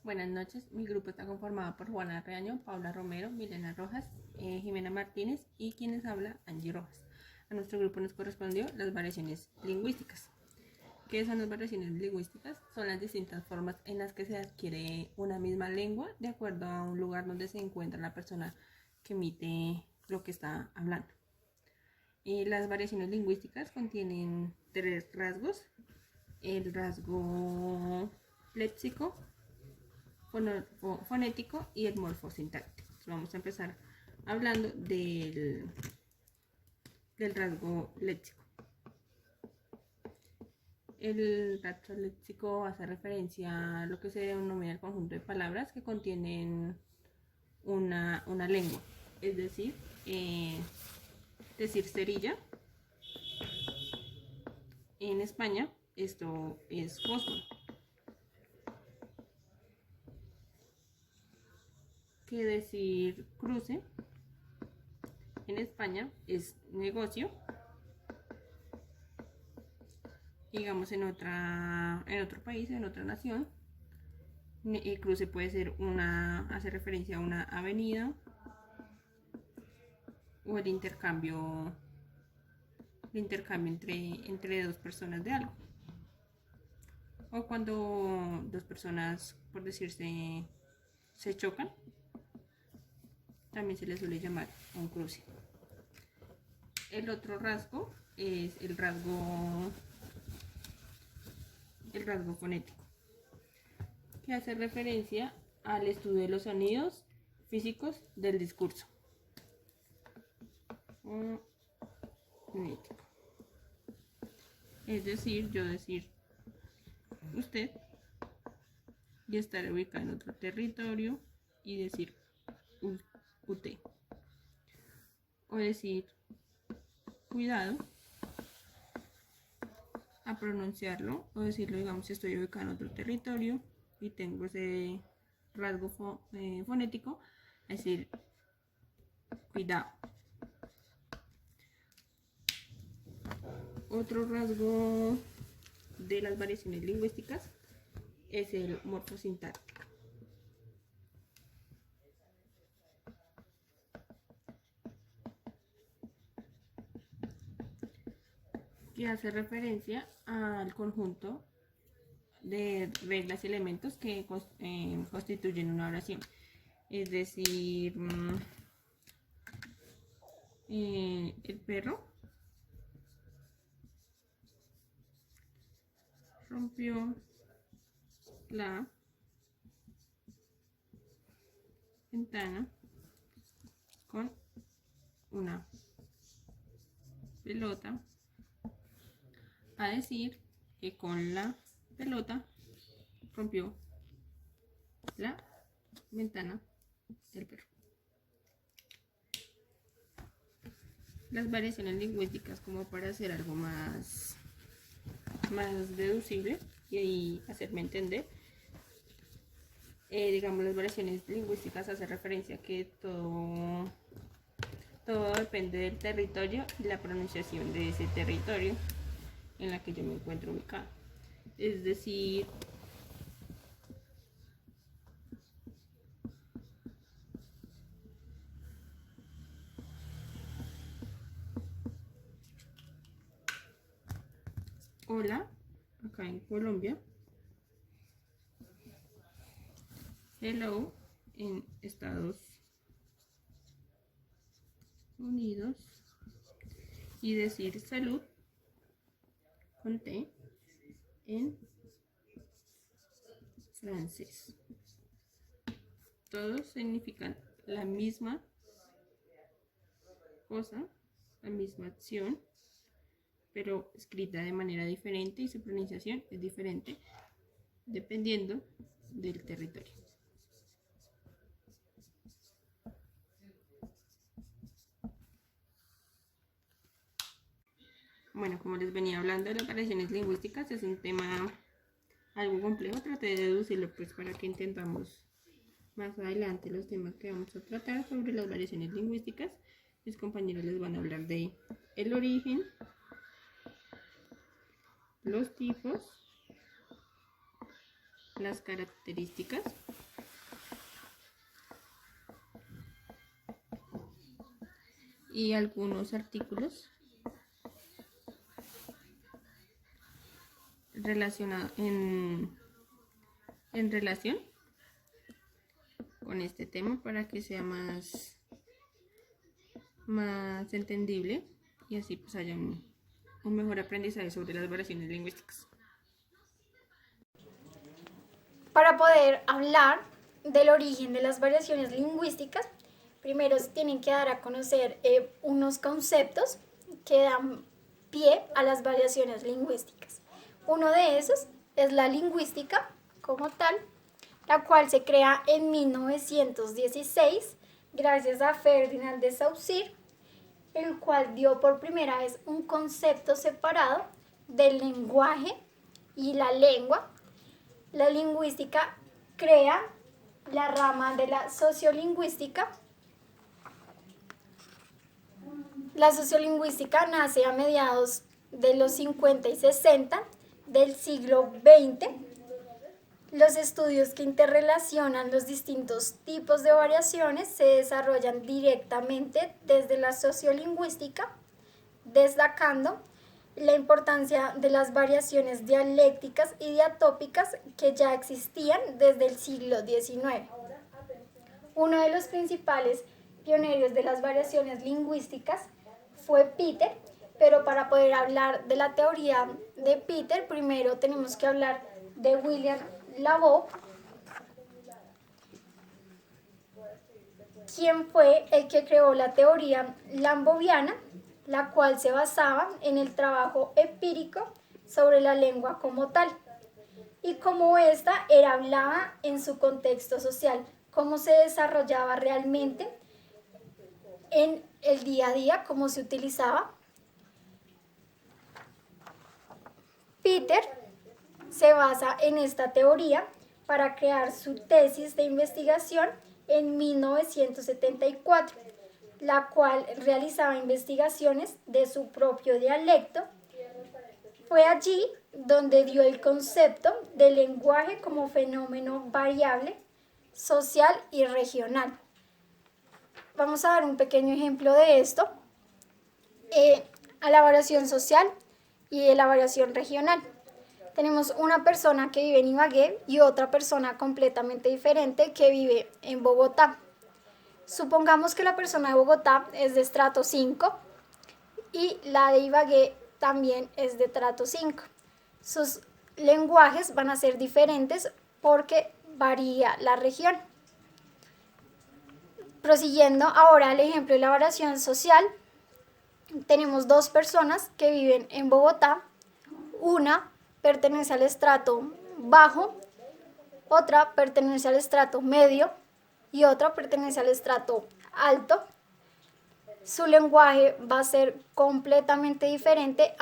Buenas noches, mi grupo está conformado por Juana Reaño, Paula Romero, Milena Rojas, Jimena Martínez y quienes habla Angie Rojas. A nuestro grupo nos correspondió las variaciones lingüísticas. ¿Qué son las variaciones lingüísticas? Son las distintas formas en las que se adquiere una misma lengua de acuerdo a un lugar donde se encuentra la persona que emite lo que está hablando. Las variaciones lingüísticas contienen tres rasgos: el rasgo léxico, fonético y el morfosintáctico. Entonces vamos a empezar hablando del rasgo léxico. El rasgo léxico hace referencia a lo que se denomina el conjunto de palabras que contienen una lengua, es decir, cerilla. En España esto es fósforo. Que decir cruce en España es negocio. Digamos en otro país, en otra nación, el cruce puede ser hace referencia a una avenida o el intercambio entre dos personas de algo, o cuando dos personas, por decirse, se chocan, también se les suele llamar un cruce. El otro rasgo es el rasgo fonético, que hace referencia al estudio de los sonidos físicos del discurso. Fonético. Es decir, yo decir usted y estar ubicado en otro territorio y decir usted. O decir cuidado a pronunciarlo, o decirlo, digamos, si estoy ubicado en otro territorio y tengo ese rasgo fonético, es decir, cuidado. Otro rasgo de las variaciones lingüísticas es el morfosintáctico, que hace referencia al conjunto de reglas y elementos que constituyen una oración. Es decir, el perro rompió la ventana con una pelota, a decir que con la pelota rompió la ventana del perro. Las variaciones lingüísticas, como para hacer algo más deducible y hacerme entender, digamos, las variaciones lingüísticas hacen referencia a que todo depende del territorio y la pronunciación de ese territorio en la que yo me encuentro ubicado. Es decir, hola, acá en Colombia. Hello en Estados Unidos. Y decir salud con T en francés. Todos significan la misma cosa, la misma acción, pero escrita de manera diferente, y su pronunciación es diferente dependiendo del territorio. Bueno, como les venía hablando de las variaciones lingüísticas, es un tema algo complejo. Traté de deducirlo pues para que intentamos más adelante los temas que vamos a tratar sobre las variaciones lingüísticas. Mis compañeros les van a hablar de el origen, los tipos, las características y algunos artículos relacionados en relación con este tema para que sea más entendible y así pues haya un mejor aprendizaje sobre las variaciones lingüísticas. Para poder hablar del origen de las variaciones lingüísticas, primero se tienen que dar a conocer unos conceptos que dan pie a las variaciones lingüísticas. Uno de esos es la lingüística como tal, la cual se crea en 1916 gracias a Ferdinand de Saussure, el cual dio por primera vez un concepto separado del lenguaje y la lengua. La lingüística crea la rama de la sociolingüística. La sociolingüística nace a mediados de los 50 y 60 del siglo XX. Los estudios que interrelacionan los distintos tipos de variaciones se desarrollan directamente desde la sociolingüística, destacando la importancia de las variaciones dialécticas y diatópicas que ya existían desde el siglo XIX. Uno de los principales pioneros de las variaciones lingüísticas fue Peter, pero para poder hablar de la teoría de Peter, primero tenemos que hablar de William Labov, quien fue el que creó la teoría lamboviana, la cual se basaba en el trabajo empírico sobre la lengua como tal y cómo ésta era hablada en su contexto social, cómo se desarrollaba realmente en el día a día, cómo se utilizaba. Peter se basa en esta teoría para crear su tesis de investigación en 1974, la cual realizaba investigaciones de su propio dialecto. Fue allí donde dio el concepto del lenguaje como fenómeno variable, social y regional. Vamos a dar un pequeño ejemplo de esto, a la variación social y la variación regional. Tenemos una persona que vive en Ibagué y otra persona completamente diferente que vive en Bogotá. Supongamos que la persona de Bogotá es de estrato 5 y la de Ibagué también es de estrato 5. Sus lenguajes van a ser diferentes porque varía la región. Prosiguiendo ahora el ejemplo de la variación social, tenemos dos personas que viven en Bogotá. Una pertenece al estrato bajo, otra pertenece al estrato medio y otra pertenece al estrato alto. Su lenguaje va a ser completamente diferente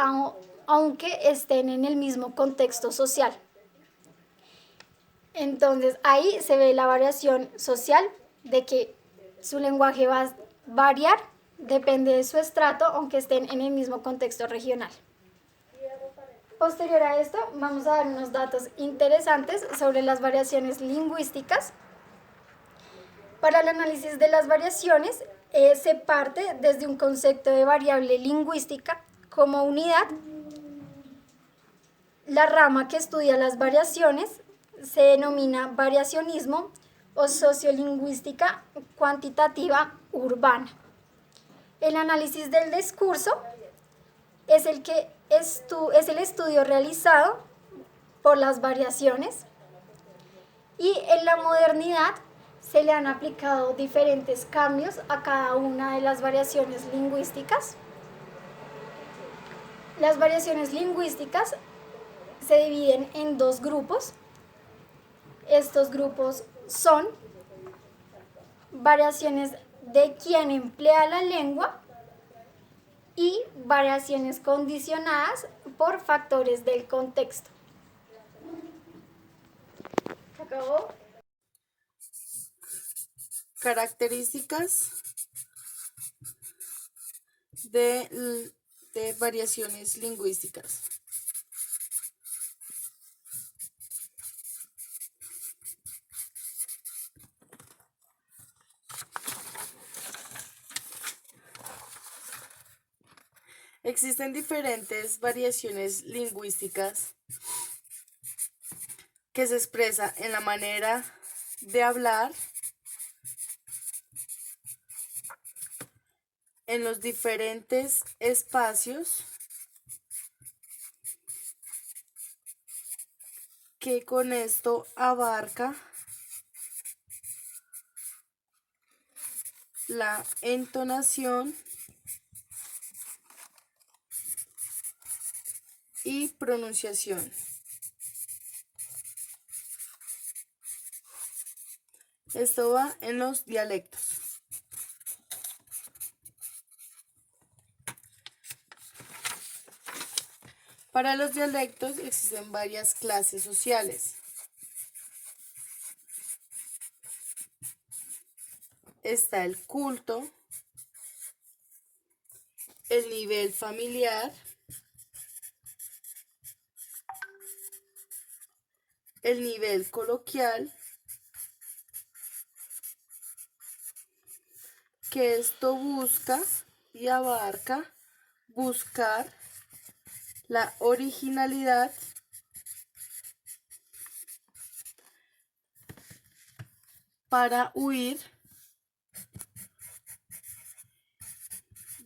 aunque estén en el mismo contexto social. Entonces ahí se ve la variación social de que su lenguaje va a variar, depende de su estrato, aunque estén en el mismo contexto regional. Posterior a esto, vamos a dar unos datos interesantes sobre las variaciones lingüísticas. Para el análisis de las variaciones, se parte desde un concepto de variable lingüística como unidad. La rama que estudia las variaciones se denomina variacionismo o sociolingüística cuantitativa urbana. El análisis del discurso es el estudio realizado por las variaciones, y en la modernidad se le han aplicado diferentes cambios a cada una de las variaciones lingüísticas. Las variaciones lingüísticas se dividen en dos grupos. Estos grupos son variaciones de quien emplea la lengua y variaciones condicionadas por factores del contexto. ¿Se acabó? Características de variaciones lingüísticas. Existen diferentes variaciones lingüísticas que se expresa en la manera de hablar, en los diferentes espacios que con esto abarca la entonación y pronunciación. Esto va en los dialectos. Para los dialectos existen varias clases sociales. Está el culto, el nivel familiar, el nivel coloquial, que esto busca y abarca buscar la originalidad para huir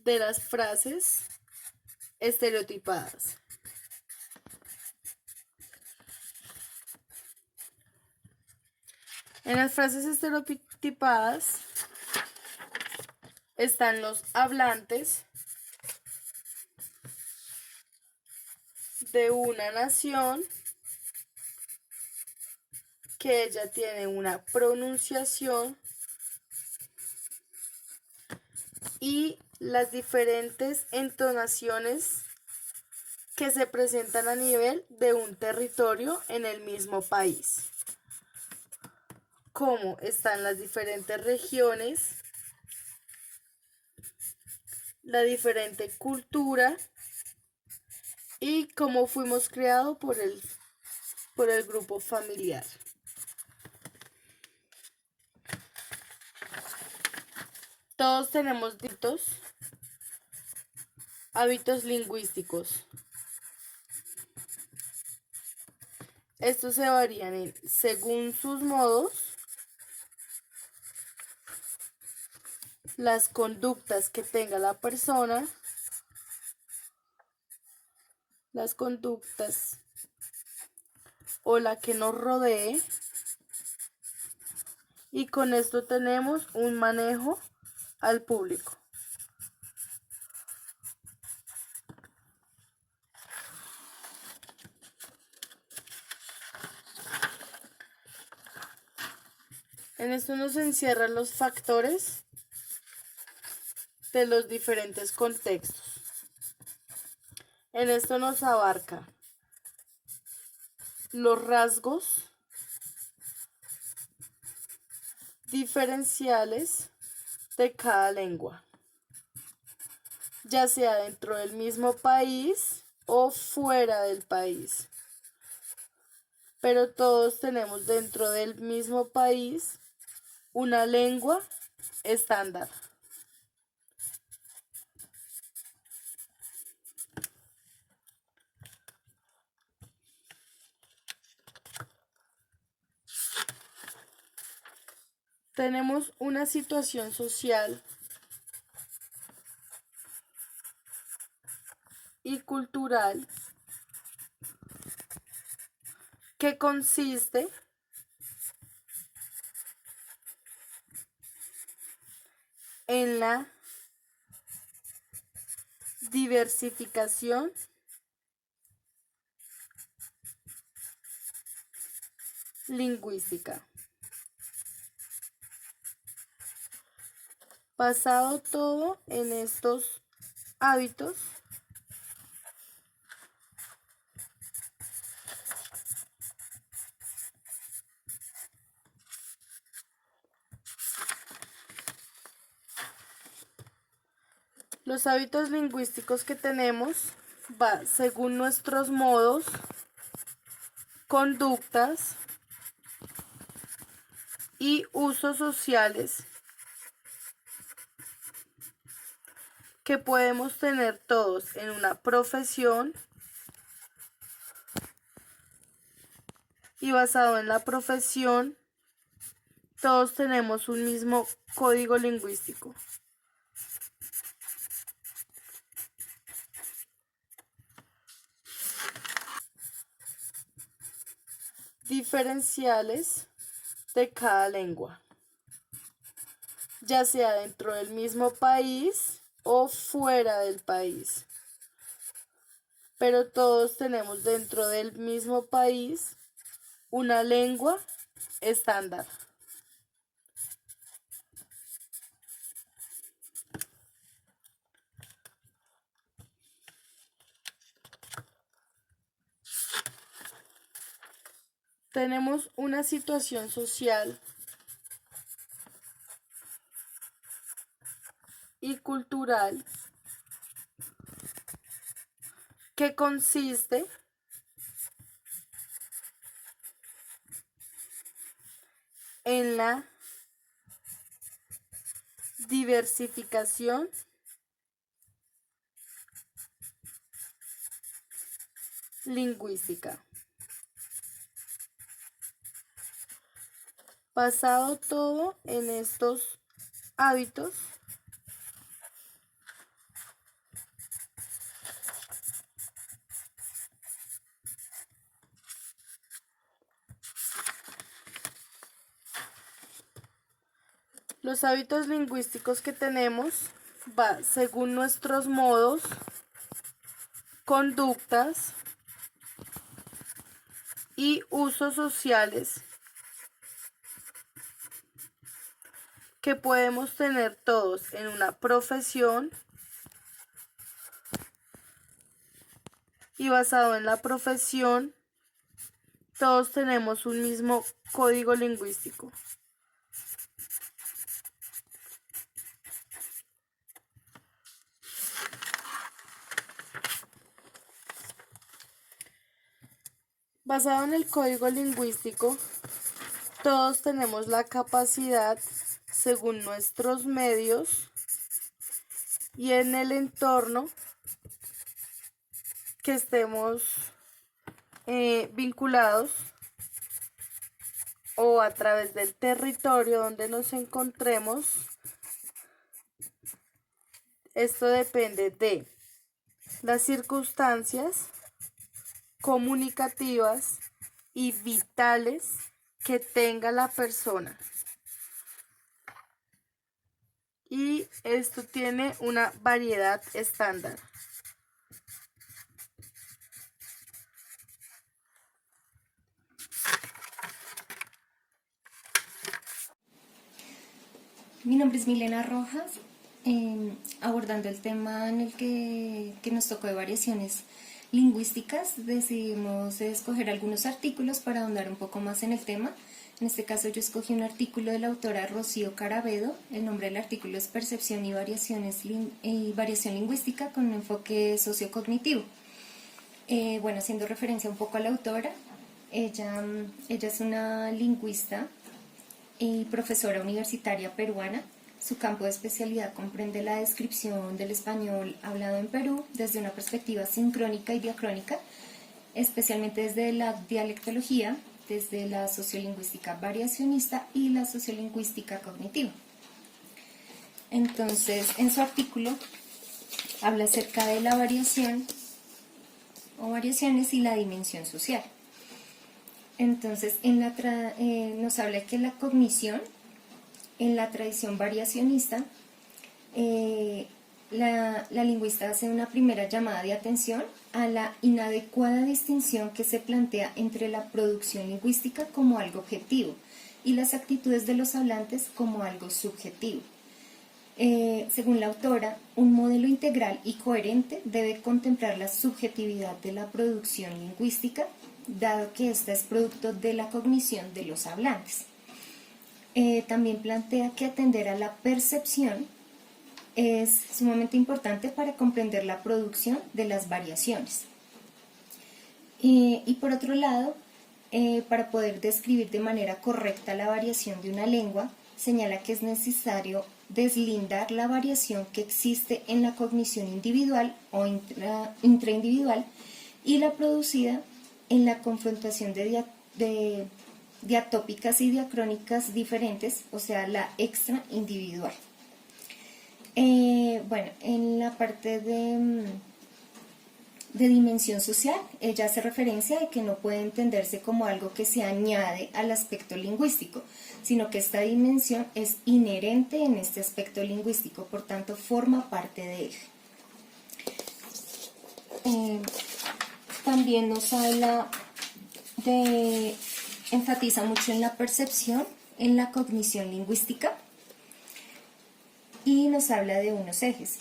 de las frases estereotipadas. En las frases estereotipadas están los hablantes de una nación que ella tiene una pronunciación y las diferentes entonaciones que se presentan a nivel de un territorio en el mismo país. Cómo están las diferentes regiones, la diferente cultura y cómo fuimos creados por el grupo familiar. Todos tenemos distintos hábitos lingüísticos. Estos se varían según sus modos, las conductas que tenga la persona, las conductas o la que nos rodee, y con esto tenemos un manejo al público. En esto nos encierran los factores de los diferentes contextos. En esto nos abarca los rasgos diferenciales de cada lengua, ya sea dentro del mismo país o fuera del país. Pero todos tenemos dentro del mismo país una lengua estándar. Tenemos una situación social y cultural que consiste en la diversificación lingüística. Basado todo en estos hábitos, los hábitos lingüísticos que tenemos va según nuestros modos, conductas y usos sociales que podemos tener todos en una profesión y basado en la profesión, todos tenemos un mismo código lingüístico. Diferenciales de cada lengua, ya sea dentro del mismo país o fuera del país. Pero todos tenemos dentro del mismo país una lengua estándar. Tenemos una situación social y cultural que consiste en la diversificación lingüística. Basado todo en estos hábitos, los hábitos lingüísticos que tenemos va según nuestros modos, conductas y usos sociales que podemos tener todos en una profesión y basado en la profesión, todos tenemos un mismo código lingüístico. Basado en el código lingüístico, todos tenemos la capacidad, según nuestros medios y en el entorno que estemos vinculados o a través del territorio donde nos encontremos. Esto depende de las circunstancias comunicativas y vitales que tenga la persona. Y esto tiene una variedad estándar. Mi nombre es Milena Rojas, abordando el tema en el que nos tocó de variaciones lingüísticas, decidimos escoger algunos artículos para ahondar un poco más en el tema. En este caso yo escogí un artículo de la autora Rocío Carabedo. El nombre del artículo es Percepción y variación lingüística con un enfoque sociocognitivo. Haciendo referencia un poco a la autora, ella es una lingüista y profesora universitaria peruana. Su campo de especialidad comprende la descripción del español hablado en Perú desde una perspectiva sincrónica y diacrónica, especialmente desde la dialectología, desde la sociolingüística variacionista y la sociolingüística cognitiva. Entonces, en su artículo habla acerca de la variación o variaciones y la dimensión social. Entonces, nos habla que la cognición, en la tradición variacionista, la lingüista hace una primera llamada de atención a la inadecuada distinción que se plantea entre la producción lingüística como algo objetivo y las actitudes de los hablantes como algo subjetivo. Según la autora, un modelo integral y coherente debe contemplar la subjetividad de la producción lingüística, dado que ésta es producto de la cognición de los hablantes. También plantea que atender a la percepción es sumamente importante para comprender la producción de las variaciones. Y por otro lado, para poder describir de manera correcta la variación de una lengua, señala que es necesario deslindar la variación que existe en la cognición individual o intraindividual y la producida en la confrontación de diatópicas y diacrónicas diferentes, o sea, la extraindividual. Bueno, en la parte de dimensión social, ella hace referencia de que no puede entenderse como algo que se añade al aspecto lingüístico, sino que esta dimensión es inherente en este aspecto lingüístico, por tanto forma parte de él. También nos habla enfatiza mucho en la percepción, en la cognición lingüística y nos habla de unos ejes.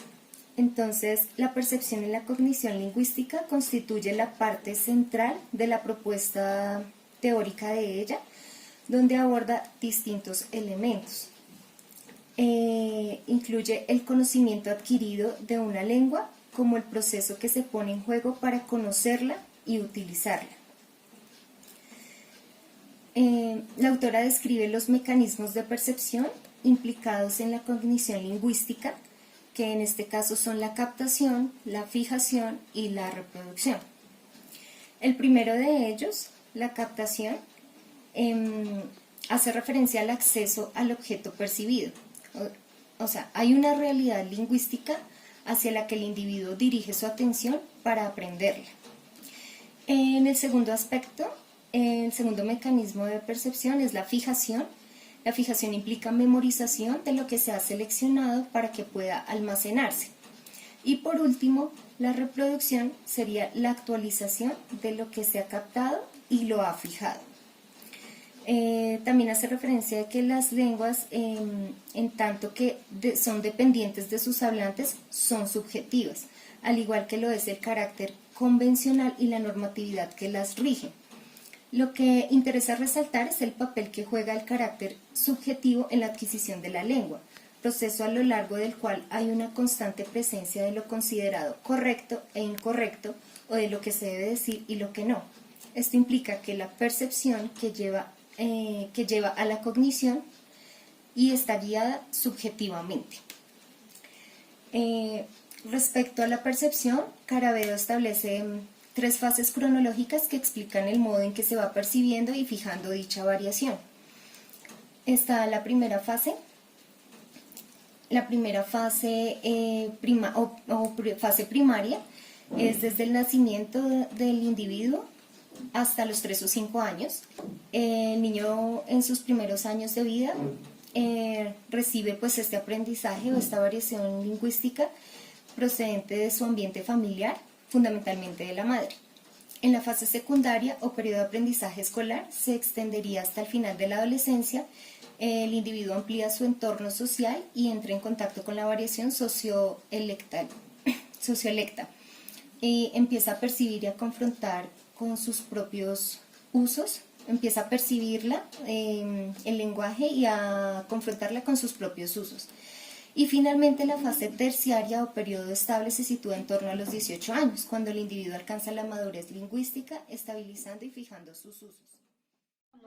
Entonces, la percepción y la cognición lingüística constituye la parte central de la propuesta teórica de ella, donde aborda distintos elementos. Incluye el conocimiento adquirido de una lengua como el proceso que se pone en juego para conocerla y utilizarla. La autora describe los mecanismos de percepción implicados en la cognición lingüística, que en este caso son la captación, la fijación y la reproducción. El primero de ellos, la captación, hace referencia al acceso al objeto percibido. O sea, hay una realidad lingüística hacia la que el individuo dirige su atención para aprenderla. En el segundo aspecto, el segundo mecanismo de percepción es la fijación. La fijación implica memorización de lo que se ha seleccionado para que pueda almacenarse. Y por último, la reproducción sería la actualización de lo que se ha captado y lo ha fijado. También hace referencia a que las lenguas, en tanto que son dependientes de sus hablantes, son subjetivas, al igual que lo es el carácter convencional y la normatividad que las rige. Lo que interesa resaltar es el papel que juega el carácter subjetivo en la adquisición de la lengua, proceso a lo largo del cual hay una constante presencia de lo considerado correcto e incorrecto, o de lo que se debe decir y lo que no. Esto implica que la percepción que lleva a la cognición y está guiada subjetivamente. Respecto a la percepción, Caravedo establece 3 fases cronológicas que explican el modo en que se va percibiendo y fijando dicha variación. Está la primera fase. La primera fase, fase primaria es desde el nacimiento del individuo hasta los 3 o 5 años. El niño en sus primeros años de vida recibe pues este aprendizaje o esta variación lingüística procedente de su ambiente familiar, fundamentalmente de la madre. En la fase secundaria o periodo de aprendizaje escolar se extendería hasta el final de la adolescencia. El individuo amplía su entorno social y entra en contacto con la variación socioelecta y empieza a percibir y a confrontar con sus propios usos, empieza a percibirla, el lenguaje, y a confrontarla con sus propios usos. Y finalmente la fase terciaria o periodo estable se sitúa en torno a los 18 años, cuando el individuo alcanza la madurez lingüística, estabilizando y fijando sus usos.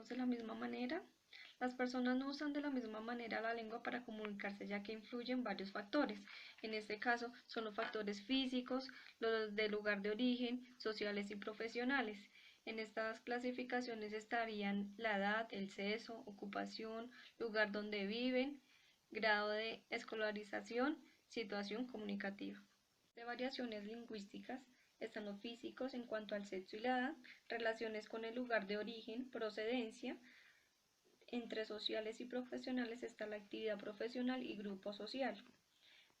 De la misma manera, las personas no usan de la misma manera la lengua para comunicarse, ya que influyen varios factores. En este caso son los factores físicos, los del lugar de origen, sociales y profesionales. En estas clasificaciones estarían la edad, el sexo, ocupación, lugar donde viven, grado de escolarización, situación comunicativa. De variaciones lingüísticas están los físicos en cuanto al sexo y la edad, relaciones con el lugar de origen, procedencia. Entre sociales y profesionales está la actividad profesional y grupo social.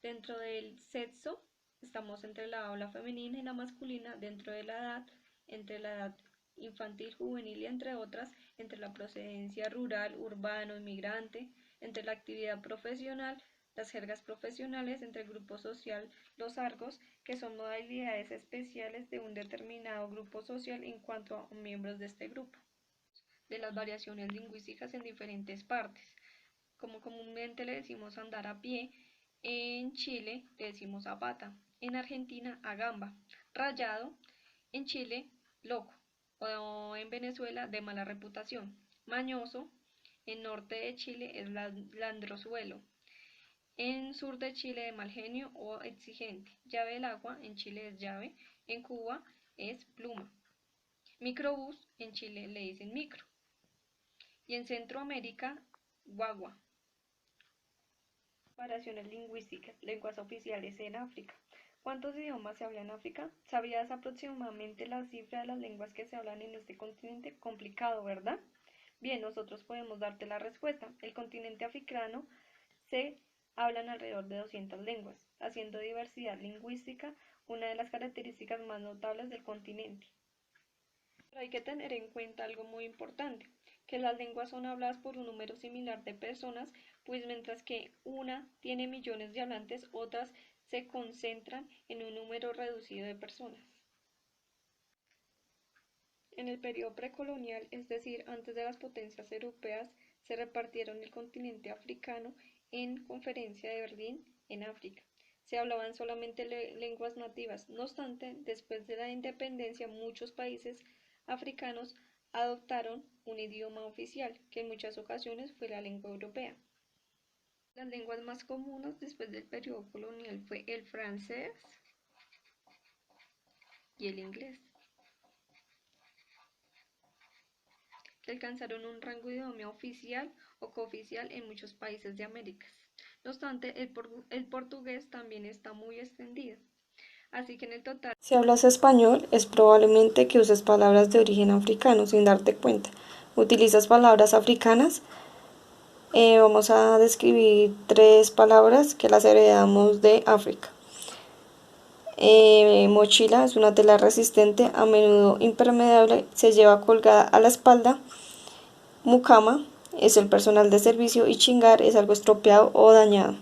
Dentro del sexo estamos entre la habla femenina y la masculina, dentro de la edad, entre la edad infantil, juvenil y entre otras, entre la procedencia rural, urbano, inmigrante, entre la actividad profesional, las jergas profesionales, entre el grupo social, los argos, que son modalidades especiales de un determinado grupo social en cuanto a miembros de este grupo. De las variaciones lingüísticas en diferentes partes. Como comúnmente le decimos andar a pie, en Chile le decimos a pata, en Argentina a gamba, rayado, en Chile loco, o en Venezuela de mala reputación, mañoso, en norte de Chile es landrozuelo, En sur de Chile de mal genio o exigente. Llave del agua en Chile es llave, en Cuba es pluma. Microbús en Chile le dicen micro. Y en Centroamérica, guagua. Variaciones lingüísticas, lenguas oficiales en África. ¿Cuántos idiomas se hablan en África? ¿Sabías aproximadamente la cifra de las lenguas que se hablan en este continente? Complicado, ¿verdad? Bien, nosotros podemos darte la respuesta. El continente africano se hablan alrededor de 200 lenguas, haciendo diversidad lingüística una de las características más notables del continente. Pero hay que tener en cuenta algo muy importante, que las lenguas son habladas por un número similar de personas, pues mientras que una tiene millones de hablantes, otras se concentran en un número reducido de personas. En el periodo precolonial, es decir, antes de las potencias europeas, se repartieron el continente africano en Conferencia de Berlín, en África. Se hablaban solamente lenguas nativas. No obstante, después de la independencia, muchos países africanos adoptaron un idioma oficial, que en muchas ocasiones fue la lengua europea. Las lenguas más comunes después del periodo colonial fue el francés y el inglés, que alcanzaron un rango de idioma oficial o cooficial en muchos países de Américas. No obstante, el portugués también está muy extendido. Así que en el total, Si hablas español, es probablemente que uses palabras de origen africano sin darte cuenta. ¿Utilizas palabras africanas? Vamos a describir 3 palabras que las heredamos de África. Mochila es una tela resistente, a menudo impermeable, se lleva colgada a la espalda. Mucama es el personal de servicio y chingar es algo estropeado o dañado.